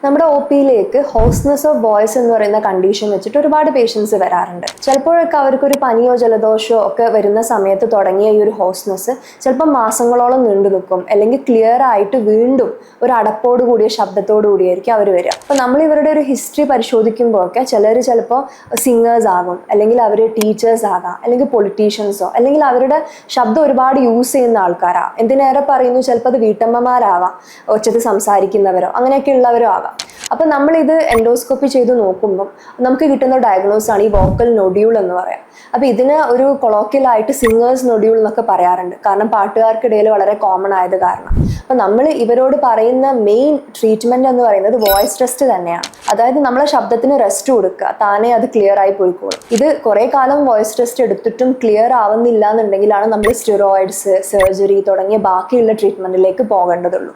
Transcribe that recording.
നമ്മുടെ ഒ പിയിലേക്ക് ഹോസ്നെസ് of voice എന്ന് പറയുന്ന കണ്ടീഷൻ വെച്ചിട്ട് ഒരുപാട് പേഷ്യൻസ് വരാറുണ്ട്. ചിലപ്പോഴൊക്കെ അവർക്കൊരു പനിയോ ജലദോഷമോ ഒക്കെ വരുന്ന സമയത്ത് തുടങ്ങിയ ഈ ഒരു ഹോസ്നെസ് ചിലപ്പോൾ മാസങ്ങളോളം നീണ്ടു നിൽക്കും, അല്ലെങ്കിൽ ക്ലിയർ ആയിട്ട് വീണ്ടും ഒരു അടപ്പോട് കൂടിയ ശബ്ദത്തോടു കൂടിയായിരിക്കും അവർ വരിക. അപ്പം നമ്മൾ ഇവരുടെ ഒരു ഹിസ്റ്ററി പരിശോധിക്കുമ്പോഴൊക്കെ ചിലർ ചിലപ്പോൾ സിംഗേഴ്സ് ആകും, അല്ലെങ്കിൽ അവർ ടീച്ചേഴ്സ് ആകാം, അല്ലെങ്കിൽ പൊളിറ്റീഷ്യൻസോ, അല്ലെങ്കിൽ അവരുടെ ശബ്ദം ഒരുപാട് യൂസ് ചെയ്യുന്ന ആൾക്കാരാണ്. എന്തിനേറെ പറയുന്നു, ചിലപ്പോൾ അത് വീട്ടമ്മമാരാവാം, ഒച്ചത്തിൽ സംസാരിക്കുന്നവരോ അങ്ങനെയൊക്കെ ഉള്ളവരോ ആകാം. അപ്പം നമ്മളിത് എൻഡോസ്കോപ്പി ചെയ്ത് നോക്കുമ്പം നമുക്ക് കിട്ടുന്ന ഡയഗ്നോസ് ആണ് ഈ വോക്കൽ നൊഡ്യൂൾ എന്ന് പറയാം. അപ്പം ഇതിന് ഒരു കൊളോക്കിയലായിട്ട് സിംഗേഴ്സ് നൊഡ്യൂൾ എന്നൊക്കെ പറയാറുണ്ട്, കാരണം പാട്ടുകാർക്കിടയിൽ വളരെ കോമൺ ആയത് കാരണം. അപ്പം നമ്മൾ ഇവരോട് പറയുന്ന മെയിൻ ട്രീറ്റ്മെന്റ് എന്ന് പറയുന്നത് വോയിസ് റെസ്റ്റ് തന്നെയാണ്. അതായത് നമ്മളെ ശബ്ദത്തിന് റെസ്റ്റ് കൊടുക്കുക, താനേ അത് ക്ലിയർ ആയി പോയിക്കോളും. ഇത് കുറെ കാലം വോയിസ് റെസ്റ്റ് എടുത്തിട്ടും ക്ലിയർ ആവുന്നില്ല എന്നുണ്ടെങ്കിലാണ് നമ്മൾ സ്റ്റിറോയിഡ്സ്, സർജറി തുടങ്ങിയ ബാക്കിയുള്ള ട്രീറ്റ്മെന്റിലേക്ക് പോകേണ്ടതുള്ളൂ.